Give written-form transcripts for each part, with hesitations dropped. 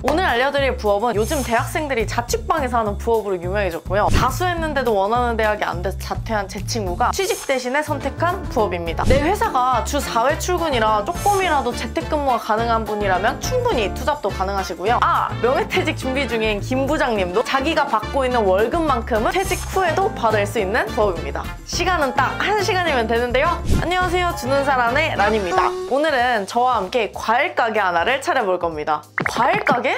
오늘 알려드릴 부업은 요즘 대학생들이 자취방에서 하는 부업으로 유명해졌고요. 다수했는데도 원하는 대학이 안 돼서 자퇴한 제 친구가 취직 대신에 선택한 부업입니다. 내 회사가 주 4회 출근이라 조금이라도 재택근무가 가능한 분이라면 충분히 투잡도 가능하시고요. 명예퇴직 준비 중인 김 부장님도 자기가 받고 있는 월급만큼은 퇴직 후에도 받을 수 있는 부업입니다. 시간은 딱 1시간이면 되는데요. 안녕하세요, 주는사란의 란입니다. 오늘은 저와 함께 과일 가게 하나를 차려볼 겁니다. 과일 가게?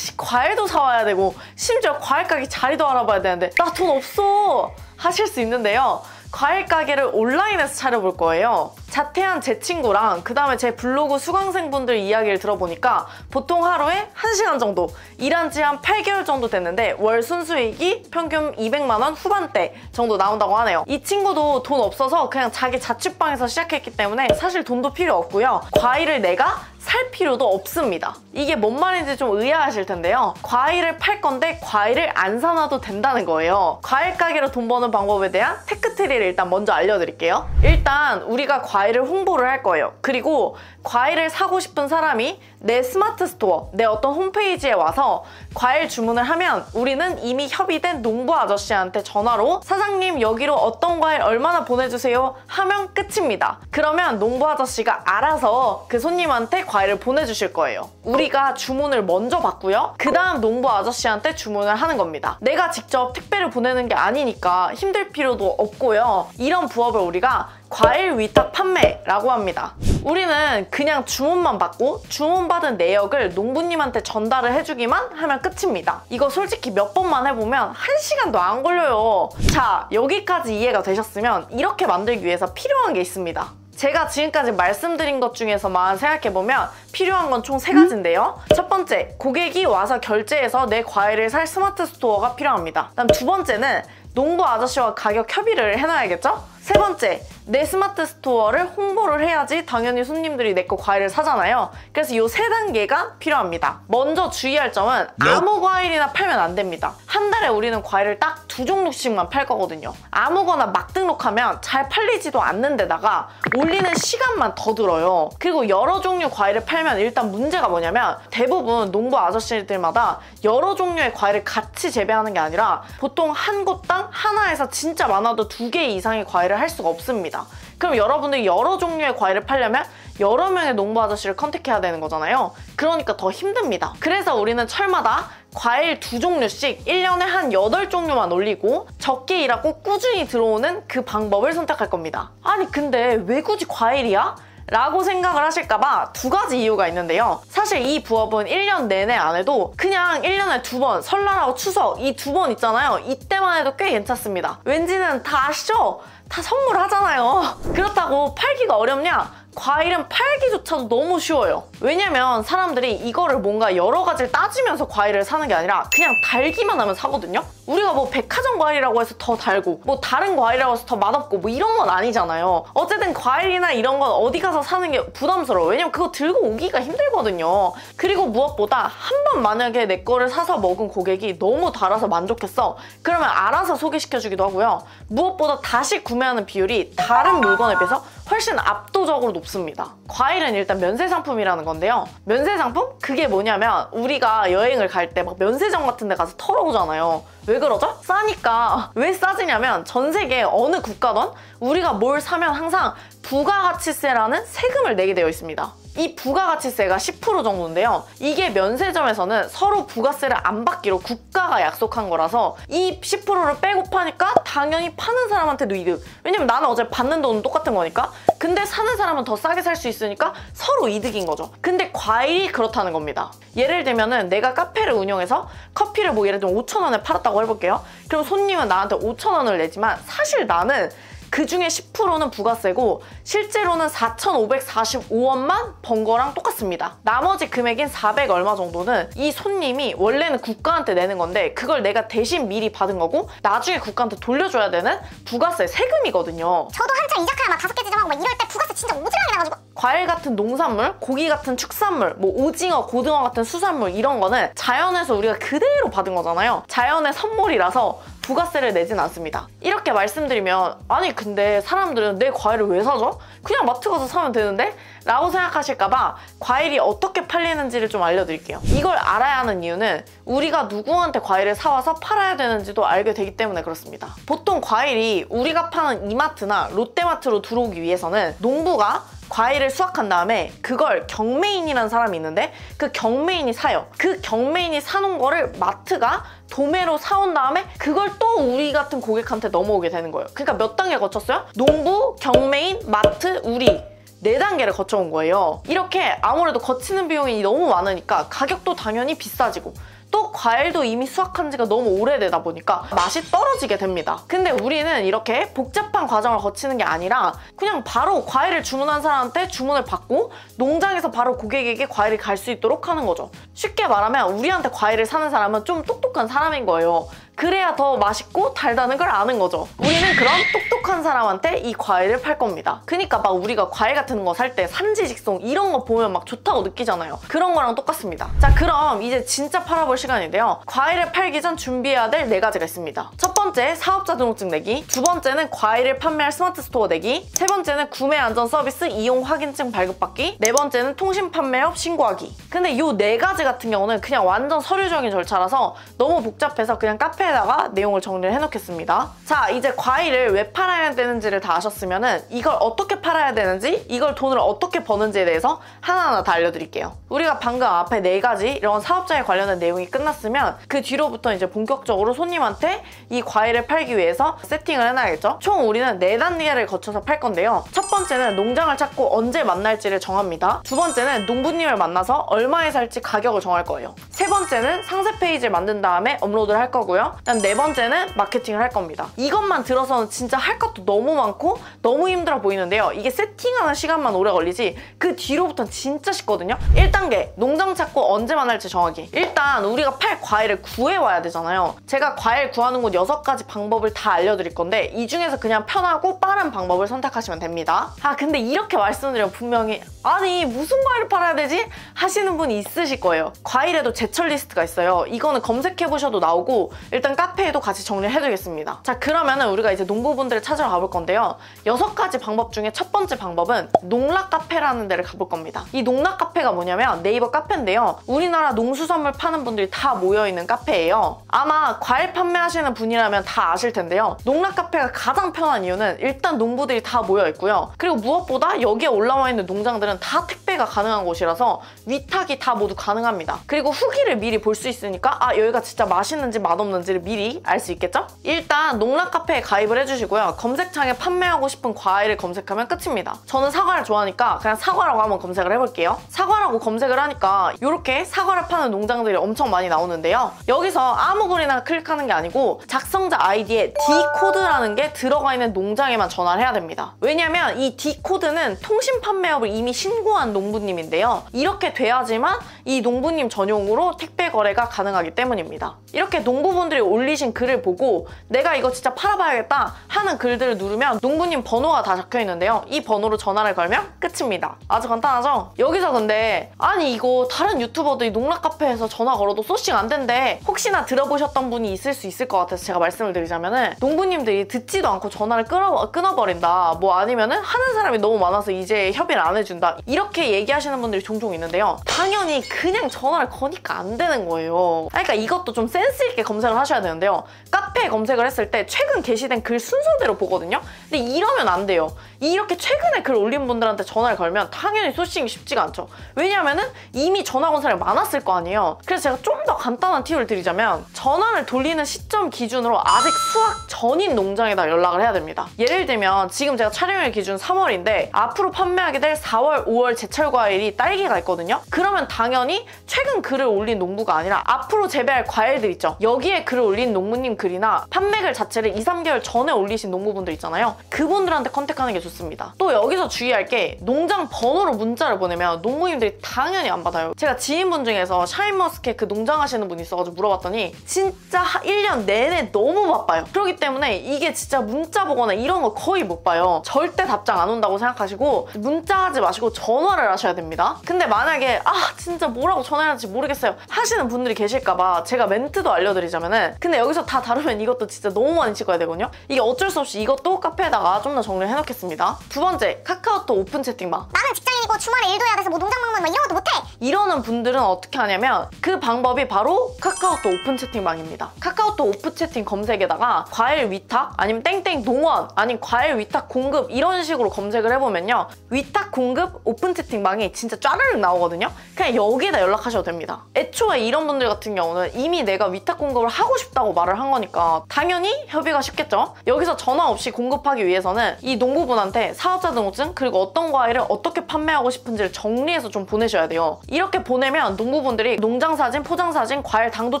과일도 사와야 되고 심지어 과일 가게 자리도 알아봐야 되는데 나 돈 없어 하실 수 있는데요. 과일 가게를 온라인에서 차려볼 거예요. 자퇴한 제 친구랑 그 다음에 제 블로그 수강생분들 이야기를 들어보니까 보통 하루에 1시간 정도 일한 지 한 8개월 정도 됐는데 월 순수익이 평균 200만 원 후반대 정도 나온다고 하네요. 이 친구도 돈 없어서 그냥 자기 자취방에서 시작했기 때문에 사실 돈도 필요 없고요. 과일을 내가 살 필요도 없습니다. 이게 뭔 말인지 좀 의아하실 텐데요. 과일을 팔 건데 과일을 안 사놔도 된다는 거예요. 과일 가게로 돈 버는 방법에 대한 테크트리를 일단 먼저 알려드릴게요. 일단 우리가 과일을 홍보를 할 거예요. 그리고 과일을 사고 싶은 사람이 내 스마트 스토어, 내 어떤 홈페이지에 와서 과일 주문을 하면 우리는 이미 협의된 농부 아저씨한테 전화로 사장님 여기로 어떤 과일 얼마나 보내주세요 하면 끝입니다. 그러면 농부 아저씨가 알아서 그 손님한테 과일을 보내주실 거예요. 우리가 주문을 먼저 받고요. 그 다음 농부 아저씨한테 주문을 하는 겁니다. 내가 직접 택배를 보내는 게 아니니까 힘들 필요도 없고요. 이런 부업을 우리가 과일 위탁 판매라고 합니다. 우리는 그냥 주문만 받고 주문받은 내역을 농부님한테 전달을 해주기만 하면 끝입니다. 이거 솔직히 몇 번만 해보면 1시간도 안 걸려요. 자, 여기까지 이해가 되셨으면 이렇게 만들기 위해서 필요한 게 있습니다. 제가 지금까지 말씀드린 것 중에서만 생각해보면 필요한 건 총 3가지인데요. 첫 번째, 고객이 와서 결제해서 내 과일을 살 스마트 스토어가 필요합니다. 그다음 두 번째는 농부 아저씨와 가격 협의를 해놔야겠죠? 세 번째, 내 스마트 스토어를 홍보를 해야지 당연히 손님들이 내 거 과일을 사잖아요. 그래서 이 3단계가 필요합니다. 먼저 주의할 점은 아무 과일이나 팔면 안 됩니다. 한 달에 우리는 과일을 딱 2종류씩만 팔 거거든요. 아무거나 막 등록하면 잘 팔리지도 않는 데다가 올리는 시간만 더 들어요. 그리고 여러 종류 과일을 팔면 일단 문제가 뭐냐면 대부분 농부 아저씨들마다 여러 종류의 과일을 같이 재배하는 게 아니라 보통 한 곳당 하나에서 진짜 많아도 2개 이상의 과일을 할 수가 없습니다. 그럼 여러분들이 여러 종류의 과일을 팔려면 여러 명의 농부 아저씨를 컨택해야 되는 거잖아요. 그러니까 더 힘듭니다. 그래서 우리는 철마다 과일 2종류씩 1년에 한 8종류만 올리고 적게 일하고 꾸준히 들어오는 그 방법을 선택할 겁니다. 아니 근데 왜 굳이 과일이야? 라고 생각을 하실까봐 2가지 이유가 있는데요. 사실 이 부업은 1년 내내 안 해도 그냥 1년에 2번, 설날하고 추석 이 2번 있잖아요. 이때만 해도 꽤 괜찮습니다. 왠지는 다 아시죠? 다 선물하잖아요. 그렇다고 팔기가 어렵냐? 과일은 팔기조차도 너무 쉬워요. 왜냐면 사람들이 이거를 뭔가 여러 가지를 따지면서 과일을 사는 게 아니라 그냥 달기만 하면 사거든요? 우리가 뭐 백화점 과일이라고 해서 더 달고 뭐 다른 과일이라고 해서 더 맛없고 뭐 이런 건 아니잖아요. 어쨌든 과일이나 이런 건 어디 가서 사는 게 부담스러워요. 왜냐면 그거 들고 오기가 힘들거든요. 그리고 무엇보다 한 번 만약에 내 거를 사서 먹은 고객이 너무 달아서 만족했어. 그러면 알아서 소개시켜주기도 하고요. 무엇보다 다시 구매하는 비율이 다른 물건에 비해서 훨씬 압도적으로 높습니다. 과일은 일단 면세상품이라는 건데요. 면세상품? 그게 뭐냐면 우리가 여행을 갈 때 막 면세점 같은 데 가서 털어오잖아요. 왜 그러죠? 싸니까. 왜 싸지냐면 전 세계 어느 국가든 우리가 뭘 사면 항상 부가가치세라는 세금을 내게 되어 있습니다. 이 부가가치세가 10% 정도인데요. 이게 면세점에서는 서로 부가세를 안 받기로 국가가 약속한 거라서 이 10%를 빼고 파니까 당연히 파는 사람한테도 이득. 왜냐면 나는 어차피 받는 돈은 똑같은 거니까. 근데 사는 사람은 더 싸게 살 수 있으니까 서로 이득인 거죠. 근데 과일이 그렇다는 겁니다. 예를 들면은 내가 카페를 운영해서 커피를 뭐 예를 들면 5,000원에 팔았다고 해볼게요. 그럼 손님은 나한테 5,000원을 내지만 사실 나는 그 중에 10%는 부가세고 실제로는 4,545원만 번 거랑 똑같습니다. 나머지 금액인 400 얼마 정도는 이 손님이 원래는 국가한테 내는 건데 그걸 내가 대신 미리 받은 거고 나중에 국가한테 돌려줘야 되는 부가세 세금이거든요. 저도 한창 이자카야 막 5개 지정하고 막 이럴 때 부가세 진짜 오지랖이 나가지고 과일 같은 농산물, 고기 같은 축산물, 뭐 오징어, 고등어 같은 수산물 이런 거는 자연에서 우리가 그대로 받은 거잖아요. 자연의 선물이라서 부가세를 내진 않습니다. 이렇게 말씀드리면 아니 근데 사람들은 내 과일을 왜 사죠? 그냥 마트 가서 사면 되는데? 라고 생각하실까봐 과일이 어떻게 팔리는지를 좀 알려드릴게요. 이걸 알아야 하는 이유는 우리가 누구한테 과일을 사와서 팔아야 되는지도 알게 되기 때문에 그렇습니다. 보통 과일이 우리가 파는 이마트나 롯데마트로 들어오기 위해서는 농부가 과일을 수확한 다음에 그걸 경매인이라는 사람이 있는데 그 경매인이 사요. 그 경매인이 사놓은 거를 마트가 도매로 사온 다음에 그걸 또 우리 같은 고객한테 넘어오게 되는 거예요. 그러니까 몇 단계 거쳤어요? 농부, 경매인, 마트, 우리 4단계를 거쳐온 거예요. 이렇게 아무래도 거치는 비용이 너무 많으니까 가격도 당연히 비싸지고 또 과일도 이미 수확한 지가 너무 오래되다 보니까 맛이 떨어지게 됩니다. 근데 우리는 이렇게 복잡한 과정을 거치는 게 아니라 그냥 바로 과일을 주문한 사람한테 주문을 받고 농장에서 바로 고객에게 과일이 갈 수 있도록 하는 거죠. 쉽게 말하면 우리한테 과일을 사는 사람은 좀 똑똑한 사람인 거예요. 그래야 더 맛있고 달다는 걸 아는 거죠. 우리는 그런 똑똑한 사람한테 이 과일을 팔 겁니다. 그러니까 막 우리가 과일 같은 거 살 때 산지직송 이런 거 보면 막 좋다고 느끼잖아요. 그런 거랑 똑같습니다. 자, 그럼 이제 진짜 팔아볼 시간인데요. 과일을 팔기 전 준비해야 될 4가지가 있습니다. 첫 번째, 사업자 등록증 내기. 두 번째는 과일을 판매할 스마트 스토어 내기. 세 번째는 구매 안전 서비스 이용 확인증 발급받기. 네 번째는 통신 판매업 신고하기. 근데 이 4가지 같은 경우는 그냥 완전 서류적인 절차라서 너무 복잡해서 그냥 카페에다가 내용을 정리를 해놓겠습니다. 자, 이제 과일을 왜 팔아야 되는지를 다 아셨으면은 이걸 어떻게 팔아야 되는지, 이걸 돈을 어떻게 버는지에 대해서 하나하나 다 알려드릴게요. 우리가 방금 앞에 4가지 이런 사업자에 관련된 내용이 끝났으면 그 뒤로부터 이제 본격적으로 손님한테 이 과일을 팔기 위해서 세팅을 해놔야겠죠. 총 우리는 4단계를 거쳐서 팔 건데요. 첫 번째는 농장을 찾고 언제 만날지를 정합니다. 두 번째는 농부님을 만나서 얼마에 살지 가격을 정할 거예요. 세 번째는 상세 페이지를 만든 다음에 업로드를 할 거고요. 그다음 4번째는 마케팅을 할 겁니다. 이것만 들어서는 진짜 할 것도 너무 많고 너무 힘들어 보이는데요. 이게 세팅하는 시간만 오래 걸리지 그 뒤로부터는 진짜 쉽거든요. 1단계, 농장 찾고 언제 만날지 정하기. 일단 우리가 팔 과일을 구해와야 되잖아요. 제가 과일 구하는 곳 6가지 방법을 다 알려드릴 건데 이 중에서 그냥 편하고 빠른 방법을 선택하시면 됩니다. 아, 근데 이렇게 말씀드리면 분명히 아니 무슨 과일을 팔아야 되지? 하시는 분이 있으실 거예요. 과일에도 제철 리스트가 있어요. 이거는 검색해보셔도 나오고 일단 카페에도 같이 정리를 해두겠습니다. 자, 그러면은 우리가 이제 농부분들을 찾으러 가볼 건데요. 6가지 방법 중에 첫 번째 방법은 농락 카페라는 데를 가볼 겁니다. 이 농락 카페가 뭐냐면 네이버 카페인데요. 우리나라 농수산물 파는 분들이 다 모여있는 카페예요. 아마 과일 판매하시는 분이라면 다 아실 텐데요. 농락 카페가 가장 편한 이유는 일단 농부들이 다 모여있고요. 그리고 무엇보다 여기에 올라와 있는 농장들은 다 택배가 가능한 곳이라서 위탁이 다 모두 가능합니다. 그리고 후기를 미리 볼 수 있으니까 아, 여기가 진짜 맛있는지 맛없는지를 미리 알 수 있겠죠? 일단 농락 카페에 가입을 해주시고요. 검색창에 판매하고 싶은 과일을 검색하면 끝입니다. 저는 사과를 좋아하니까 그냥 사과라고 한번 검색을 해볼게요. 사과라고 검색을 하니까 이렇게 사과를 파는 농장들이 엄청 많이 나오는데요. 여기서 아무 글이나 클릭하는 게 아니고 작성자 아이디에 D코드라는 게 들어가 있는 농장에만 전화를 해야 됩니다. 왜냐면 이 D코드는 통신 판매업을 이미 신고한 농부님인데요. 이렇게 돼야지만 이 농부님 전용으로 택배 거래가 가능하기 때문입니다. 이렇게 농부분들이 올리신 글을 보고 내가 이거 진짜 팔아봐야겠다 하는 글들을 누르면 농부님 번호가 다 적혀 있는데요. 이 번호로 전화를 걸면 끝입니다. 아주 간단하죠? 여기서 근데 아니 이거 다른 유튜버들이 농락 카페에서 전화 걸어도 소싱 안 된대. 혹시나 들어보셨던 분이 있을 수 있을 것 같아서 제가 말씀을 드리자면은 농부님들이 듣지도 않고 전화를 끊어버린다. 뭐 아니면은 하는 사람이 너무 많아서 이제 협의를 안 해준다. 이렇게 얘기하시는 분들이 종종 있는데요. 당연히 그냥 전화를 거니까 안 되는 거예요. 그러니까 이것도 좀 센스 있게 검색을 하셔야 되는데요. 카페에 검색을 했을 때 최근 게시된 글 순서대로 보거든요. 근데 이러면 안 돼요. 이렇게 최근에 글 올린 분들한테 전화를 걸면 당연히 소싱이 쉽지가 않죠. 왜냐면은 이미 전화 건 사람이 많았을 거 아니에요. 그래서 제가 좀 더 간단한 팁을 드리자면 전화를 돌리는 시점 기준으로 아직 수확 전인 농장에다 연락을 해야 됩니다. 예를 들면 지금 제가 촬영일 기준 3월인데 앞으로 판매하게 될 4월, 5월 제철 과일이 딸기가 있거든요. 그러면 당연히 최근 글을 올린 농부가 아니라 앞으로 재배할 과일들 있죠. 여기에 글을 올린 농부님 글이나 판매글 자체를 2, 3개월 전에 올리신 농부분들 있잖아요. 그분들한테 컨택하는 게 좋습니다. 또 여기서 주의할 게 농장 번호로 문자를 보내면 농부님들이 당연히 안 받아요. 제가 지인분 중에서 샤인머스켓 그 농장 운영하시는 분이 있어가지고 물어봤더니 진짜 1년 내내 너무 바빠요. 그렇기 때문에 이게 진짜 문자 보거나 이런 거 거의 못 봐요. 절대 답장 안 온다고 생각하시고 문자하지 마시고 전화를 하셔야 됩니다. 근데 만약에 진짜 뭐라고 전화해야 할지 모르겠어요 하시는 분들이 계실까봐 제가 멘트도 알려드리자면은, 근데 여기서 다 다루면 이것도 진짜 너무 많이 찍어야 되거든요. 이게 어쩔 수 없이 이것도 카페에다가 좀 더 정리를 해놓겠습니다. 두 번째, 카카오톡 오픈 채팅방. 나는 직장인이고 주말에 일도 해야 돼서 뭐 농장 방문 뭐 이런 것도 못해! 이러는 분들은 어떻게 하냐면 그 방법이 바로 카카오톡 오픈 채팅방입니다. 카카오톡 오픈 채팅 검색에다가 과일 위탁 아니면 땡땡 농원 아니면 과일 위탁 공급 이런 식으로 검색을 해보면요, 위탁 공급 오픈 채팅방이 진짜 쫘르륵 나오거든요. 그냥 여기에다 연락하셔도 됩니다. 애초에 이런 분들 같은 경우는 이미 내가 위탁 공급을 하고 싶다고 말을 한 거니까 당연히 협의가 쉽겠죠. 여기서 전화 없이 공급하기 위해서는 이 농부분한테 사업자 등록증 그리고 어떤 과일을 어떻게 판매하고 싶은지를 정리해서 좀 보내셔야 돼요. 이렇게 보내면 농부분들이 농장 사진, 포장 사진, 과일 당도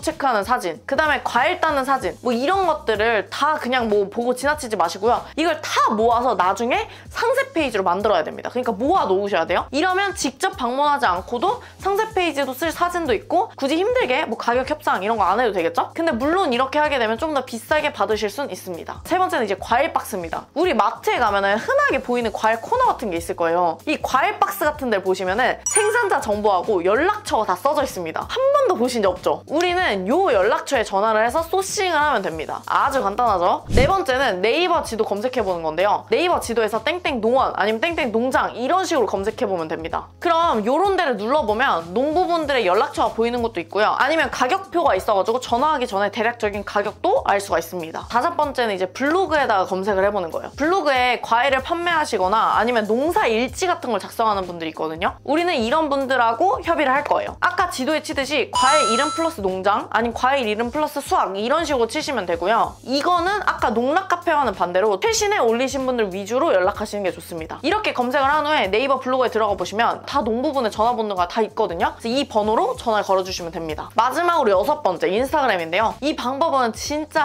체크하는 사진, 그 다음에 과일 따는 사진 뭐 이런 것들을 다 그냥 뭐 보고 지나치지 마시고요. 이걸 다 모아서 나중에 상세 페이지로 만들어야 됩니다. 그러니까 모아 놓으셔야 돼요. 이러면 직접 방문하지 않고도 상세 페이지도 쓸 사진도 있고 굳이 힘들게 뭐 가격 협상 이런 거 안 해도 되겠죠? 근데 물론 이렇게 하게 되면 좀 더 비싸게 받으실 순 있습니다. 세 번째는 이제 과일 박스입니다. 우리 마트에 가면은 흔하게 보이는 과일 코너 같은 게 있을 거예요. 이 과일 박스 같은 데 보시면은 생산자 정보하고 연락처가 다 써져 있습니다. 한 번도 보신 적 없죠? 우리는 요 연락처에 전화를 해서 소싱을 하면 됩니다. 아주 간단하죠? 네 번째는 네이버 지도 검색해보는 건데요. 네이버 지도에서 땡땡 농원 아니면 땡땡 농장 이런 식으로 검색해보면 됩니다. 그럼 요런 데를 눌러보면 농부분들의 연락처가 보이는 것도 있고요. 아니면 가격표가 있어가지고 전화하기 전에 대략적인 가격도 알 수가 있습니다. 다섯 번째는 이제 블로그에다가 검색을 해보는 거예요. 블로그에 과일을 판매하시거나 아니면 농사 일지 같은 걸 작성하는 분들이 있거든요. 우리는 이런 분들하고 협의를 할 거예요. 아까 지도에 치듯이 과일 이름 플러스 농장 아니면 과일 이름 플러스 수확 이런 식으로 치시면 되고요. 이거는 아까 농락 카페와는 반대로 최신에 올리신 분들 위주로 연락하시는 게 좋습니다. 이렇게 검색을 한 후에 네이버 블로그에 들어가 보시면 다 농부분의 전화번호가 다 있거든요. 그래서 이 번호로 전화를 걸어주시면 됩니다. 마지막으로 여섯 번째, 인스타그램인데요. 이 방법은 진짜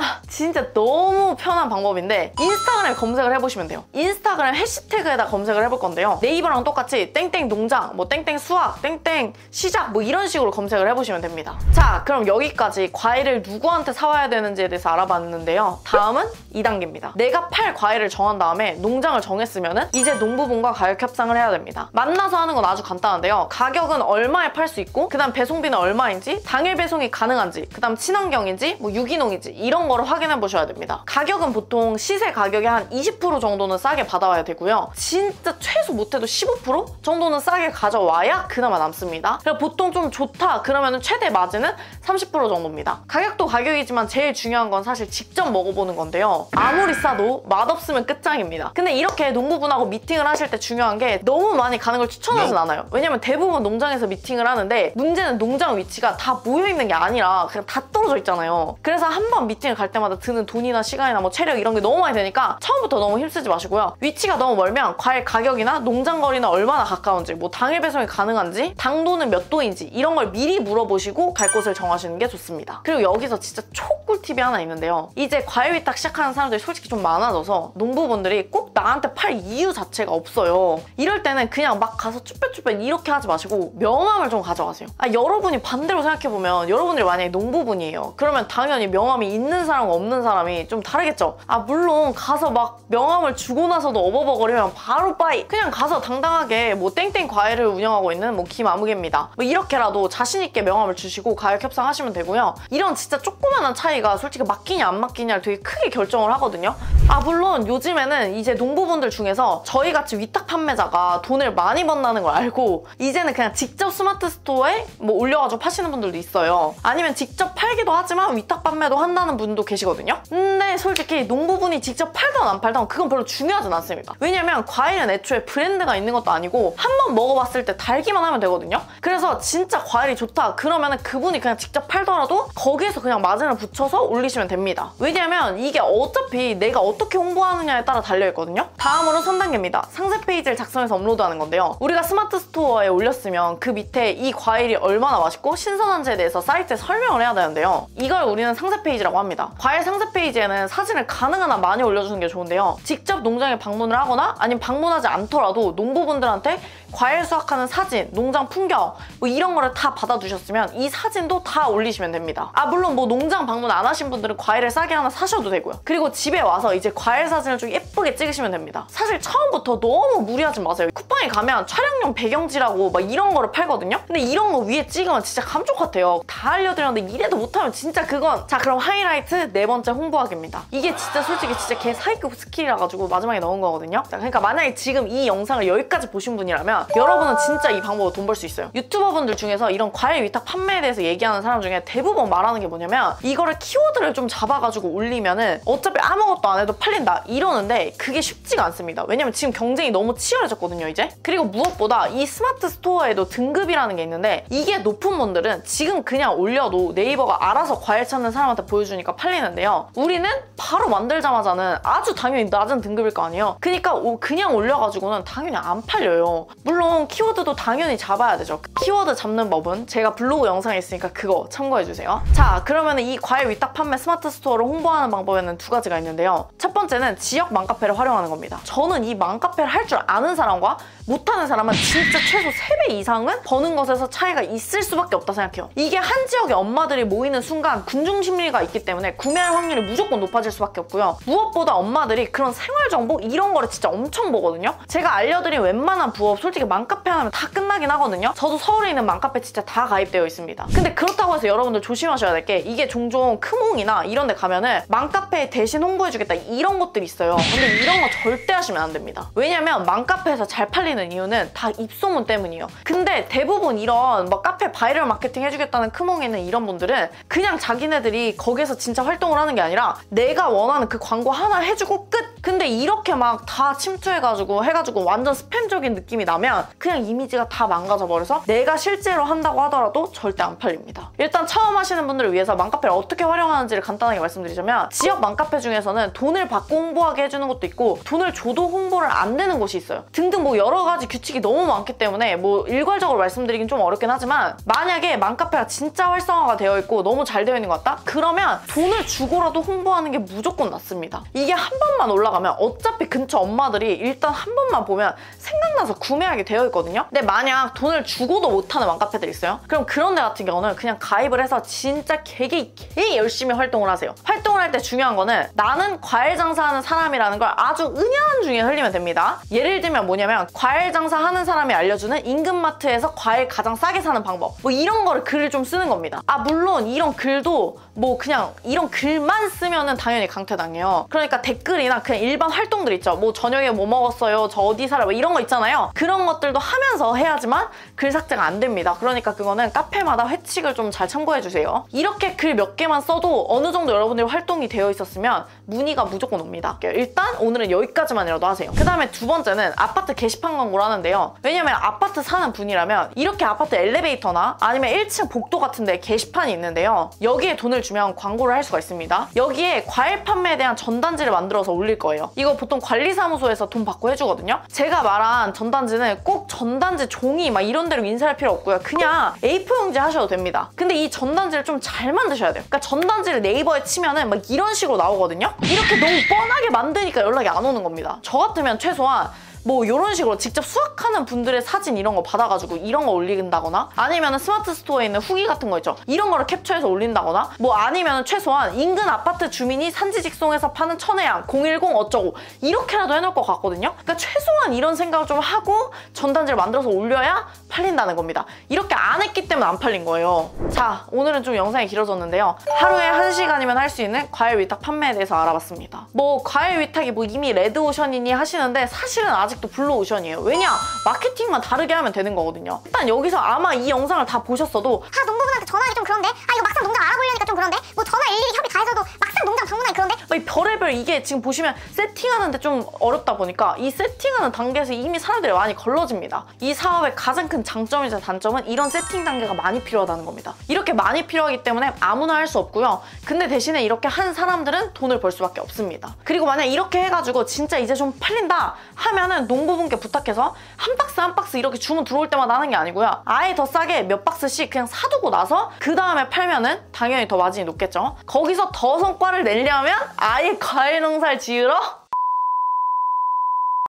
너무 편한 방법인데 인스타그램 검색을 해보시면 돼요. 인스타그램 해시태그에다 검색을 해볼 건데요. 네이버랑 똑같이 땡땡 농장, 뭐 땡땡 수확, 땡땡 시작 뭐 이런 식으로 검색을 해보시면 됩니다. 자, 그럼 여기까지 과일을 누구한테 사와야 되는지에 대해서 알아봤는데요. 다음은 2단계입니다. 내가 팔 과일을 정한 다음에 농장을 정했으면은 이제 농부분과 가격 협상을 해야 됩니다. 만나서 하는 건 아주 간단한데요. 가격은 얼마에 팔 수 있고 그 다음 배송비는 얼마인지, 당일 배송이 가능한지, 그 다음 친환경인지 뭐 유기농인지 이런 거를 확인해 보셔야 됩니다. 가격은 보통 시세 가격의 한 20% 정도는 싸게 받아와야 되고요. 진짜 최소 못해도 15% 정도는 싸게 가져와야 그나마 남습니다. 그리고 보통 좀 좋다 그러면 최대 마진은 30% 정도입니다. 가격도 가격이지만 제일 중요한 건 사실 직접 먹어보는 건데요. 아무리 싸도 맛없으면 끝장입니다. 근데 이렇게 농부분하고 미팅을 하실 때 중요한 게 너무 많이 가는 걸 추천하진 않아요. 왜냐면 대부분 농장에서 미팅을 하는데 문제는 농장 위치가 다 모여있는 게 아니라 그냥 다 떨어져 있잖아요. 그래서 한 번 미팅을 갈 때마다 드는 돈이나 시간이나 뭐 체력 이런 게 너무 많이 되니까 처음부터 너무 힘쓰지 마시고요. 위치가 너무 멀면 과일 가격이나 농장 거리는 얼마나 가까운지, 뭐 당일 배송이 가능한지, 당도는 몇 도인지 이런 걸 미리 물어보시고 갈 곳을 정하시는 게 좋습니다. 그리고 여기서 진짜 초꿀팁이 하나 있는데요. 이제 과일 위탁 시작하는 사람들이 솔직히 좀 많아져서 농부분들이 꼭 나한테 팔 이유 자체가 없어요. 이럴 때는 그냥 막 가서 쭈뼛쭈뼛 이렇게 하지 마시고 명함을 좀 가져가세요. 여러분이 반대로 생각해보면 여러분들이 만약에 농부분이에요. 그러면 당연히 명함이 있는 사람과 없는 사람이 좀 다르겠죠. 물론 가서 막 명함을 주고 나서도 어버버거리면 바로 빠이! 그냥 가서 당당하게 뭐 땡땡 과일을 운영하고 있는 뭐 김아무개입니다. 뭐 이렇게라도 자신있게 명함을 주시고 가격 협상하시면 되고요. 이런 진짜 조그만한 차이가 솔직히 맡기냐 안 맡기냐를 되게 크게 결정을 하거든요. 물론 요즘에는 이제 농부분들 중에서 저희같이 위탁 판매자가 돈을 많이 번다는 걸 알고 이제는 그냥 직접 스마트 스토어에 뭐 올려가지고 파시는 분들도 있어요. 아니면 직접 팔기도 하지만 위탁 판매도 한다는 분도 계시거든요. 근데 솔직히 농부분이 직접 팔던 안 팔던 그건 별로 중요하진 않습니다. 왜냐면 과일은 애초에 브랜드가 있는 것도 아니고 한 번 먹어봤을 때 달기만 하면 되거든요. 그래서 진짜 과일이 좋다 그러면은 그분이 그냥 직접 팔더라도 거기에서 그냥 마진을 붙여서 올리시면 됩니다. 왜냐면 이게 어차피 내가 어떻게 홍보하느냐에 따라 달려있거든요. 다음으로 3단계입니다. 상세 페이지를 작성해서 업로드하는 건데요. 우리가 스마트 스토어에 올렸으면 그 밑에 이 과일이 얼마나 맛있고 신선한지에 대해서 사이트에 설명을 해야 되는데요. 이걸 우리는 상세 페이지라고 합니다. 과일 상세 페이지에는 사진을 가능한 한 많이 올려주는 게 좋은데요. 직접 농장에 방문을 하거나 아니면 방문하지 않더라도 농부분들한테 과일 수확하는 사진, 농장 풍경 뭐 이런 거를 다 받아두셨으면 이 사진도 다 올리시면 됩니다. 물론 뭐 농장 방문 안 하신 분들은 과일을 싸게 하나 사셔도 되고요. 그리고 집에 와서 이제 과일 사진을 좀 예쁘게 찍으시면 됩니다. 사실 처음부터 너무 무리하지 마세요. 쿠팡에 가면 촬영용 배경지라고 막 이런 거를 팔거든요. 근데 이런 거 위에 찍으면 진짜 감쪽 같아요. 다 알려드렸는데 이래도 못하면 진짜 그건. 자, 그럼 하이라이트 네 번째 홍보하기입니다. 이게 진짜 솔직히 진짜 개 사기급 스킬이라 가지고 마지막에 넣은 거거든요. 그러니까 만약에 지금 이 영상을 여기까지 보신 분이라면 여러분은 진짜 이 방법으로 돈 벌 수 있어요. 유튜버분들 중에서 이런 과일 위탁 판매에 대해서 얘기하는 사람 중에 대부분 말하는 게 뭐냐면 이거를 키워드를 좀 잡아가지고 올리면은 어차피 아무것도 안 해도 팔린다 이러는데 그게 쉽지가 않습니다. 왜냐면 지금 경쟁이 너무 치열해졌거든요, 이제. 그리고 무엇보다 이 스마트 스토어에도 등급이라는 게 있는데 이게 높은 분들은 지금 그냥 올려도 네이버가 알아서 과일 찾는 사람한테 보여주니까 팔리는데요. 우리는 바로 만들자마자는 아주 당연히 낮은 등급일 거 아니에요. 그러니까 그냥 올려가지고는 당연히 안 팔려요. 물론 키워드도 당연히 잡아야 되죠. 키워드 잡는 법은 제가 블로그 영상에 있으니까 그거 참고해주세요. 자, 그러면 이 과일 위탁 판매 스마트 스토어를 홍보하는 방법에는 두 가지가 있는데요. 첫 번째는 지역 맘카페를 활용하는 겁니다. 저는 이 맘카페를 할 줄 아는 사람과 못하는 사람은 진짜 최소 3배 이상은 버는 것에서 차이가 있을 수밖에 없다 생각해요. 이게 한 지역의 엄마들이 모이는 순간 군중 심리가 있기 때문에 구매할 확률이 무조건 높아질 수밖에 없고요. 무엇보다 엄마들이 그런 생활정보 이런 거를 진짜 엄청 보거든요. 제가 알려드린 웬만한 부업 솔직히 맘카페 하면 다 끝나긴 하거든요. 저도 서울에 있는 맘카페 진짜 다 가입되어 있습니다. 근데 그렇다고 해서 여러분들 조심하셔야 될 게 이게 종종 크몽이나 이런 데 가면은 맘카페 대신 홍보해주겠다 이런 것들이 있어요. 근데 이런 거 절대 하시면 안 됩니다. 왜냐면 맘카페에서 잘 팔리는 이유는 다 입소문 때문이에요. 근데 대부분 이런 막 카페 바이럴 마케팅 해주겠다는 크몽에 있는 이런 분들은 그냥 자기네들이 거기서 진짜 활동을 하는 게 아니라 내가 원하는 그 광고 하나 해주고 끝! 근데 이렇게 막 다 침투해가지고 완전 스팸적인 느낌이 나면 그냥 이미지가 다 망가져버려서 내가 실제로 한다고 하더라도 절대 안 팔립니다. 일단 처음 하시는 분들을 위해서 맘카페를 어떻게 활용하는지를 간단하게 말씀드리자면 지역 맘카페 중에서는 돈을 받고 홍보하게 해주는 것도 있고 돈을 줘도 홍보를 안 되는 곳이 있어요. 등등 뭐 여러 가지 규칙이 너무 많기 때문에 뭐 일괄적으로 말씀드리긴 좀 어렵긴 하지만 만약에 맘카페가 진짜 활성화가 되어 있고 너무 잘 되어 있는 것 같다? 그러면 돈을 주고라도 홍보하는 게 무조건 낫습니다. 이게 한 번만 올라가면 어차피 근처 엄마들이 일단 한 번만 보면 생각나서 구매하게 되어 있거든요. 근데 만약 돈을 주고도 못하는 맘카페들 있어요? 그럼 그런 데 같은 경우는 그냥 가입을 해서 진짜 개 열심히 활동을 하세요. 활동을 할 때 중요한 거는 나는 과일 장사하는 사람이라는 걸 아주 은연한 중에 흘리면 됩니다. 예를 들면 뭐냐면 과일 장사하는 사람이 알려주는 임금마트에서 과일 가장 싸게 사는 방법 뭐 이런 거를 글을 좀 쓰는 겁니다. 물론 이런 글도 뭐 그냥 이런 글만 쓰면은 당연히 강퇴당해요. 그러니까 댓글이나 그냥 일반 활동들 있죠. 뭐 저녁에 뭐 먹었어요, 저 어디 살아요, 뭐 이런 거 있잖아요. 그런 것들도 하면서 해야지만 글 삭제가 안 됩니다. 그러니까 그거는 카페마다 회칙을 좀 잘 참고해주세요. 이렇게 글 몇 개만 써도 어느 정도 여러분들이 활동이 되어 있었으면 문의가 무조건 옵니다. 일단 오늘은 여기까지만이라도 하세요. 그 다음에 두 번째는 아파트 게시판 광고를 하는데요. 왜냐면 아파트 사는 분이라면 이렇게 아파트 엘리베이터나 아니면 1층 복도 같은 데 게시판이 있는데요. 여기에 돈을 주면 광고를 할 수가 있습니다. 여기에 과일 판매에 대한 전단지를 만들어서 올릴 거예요. 이거 보통 관리사무소에서 돈 받고 해주거든요. 제가 말한 전단지는 꼭 전단지 종이 막 이런 데로 인쇄할 필요 없고요. 그냥 A4 용지 하셔도 됩니다. 근데 이 전단지를 좀 잘 만드셔야 돼요. 그러니까 전단지를 네이버에 치면은 막 이런 식으로 나오거든요. 이렇게 너무 뻔하게 만드니까 연락이 안 오는 겁니다. 저 같으면 최소한 뭐 이런 식으로 직접 수확하는 분들의 사진 이런 거 받아가지고 이런 거 올린다거나 아니면 스마트 스토어에 있는 후기 같은 거 있죠. 이런 거를 캡처해서 올린다거나 뭐 아니면 최소한 인근 아파트 주민이 산지 직송해서 파는 천혜향 010 어쩌고 이렇게라도 해놓을 것 같거든요. 그러니까 최소한 이런 생각을 좀 하고 전단지를 만들어서 올려야 팔린다는 겁니다. 이렇게 안 했기 때문에 안 팔린 거예요. 자, 오늘은 좀 영상이 길어졌는데요. 하루에 1시간이면 할 수 있는 과일 위탁 판매에 대해서 알아봤습니다. 뭐 과일 위탁이 뭐 이미 레드오션이니 하시는데 사실은 아직도 블루오션이에요. 왜냐? 마케팅만 다르게 하면 되는 거거든요. 일단 여기서 아마 이 영상을 다 보셨어도 농부분한테 전화하기 좀 그런데? 이거 막상 농장 알아보려니까 좀 그런데? 뭐 전화 일일이 협의 다 해서도 막상 농장 방문하기 그런데? 이 별의별 이게 지금 보시면 세팅하는데 좀 어렵다 보니까 이 세팅하는 단계에서 이미 사람들이 많이 걸러집니다. 이 사업의 가장 큰 장점이자 단점은 이런 세팅 단계가 많이 필요하다는 겁니다. 이렇게 많이 필요하기 때문에 아무나 할 수 없고요. 근데 대신에 이렇게 한 사람들은 돈을 벌 수밖에 없습니다. 그리고 만약 이렇게 해가지고 진짜 이제 좀 팔린다 하면은 농부분께 부탁해서 한 박스 이렇게 주문 들어올 때마다 하는 게 아니고요. 아예 더 싸게 몇 박스씩 그냥 사두고 나서 그 다음에 팔면은 당연히 더 마진이 높겠죠. 거기서 더 성과를 내려면 아예 과일 농사를 지으러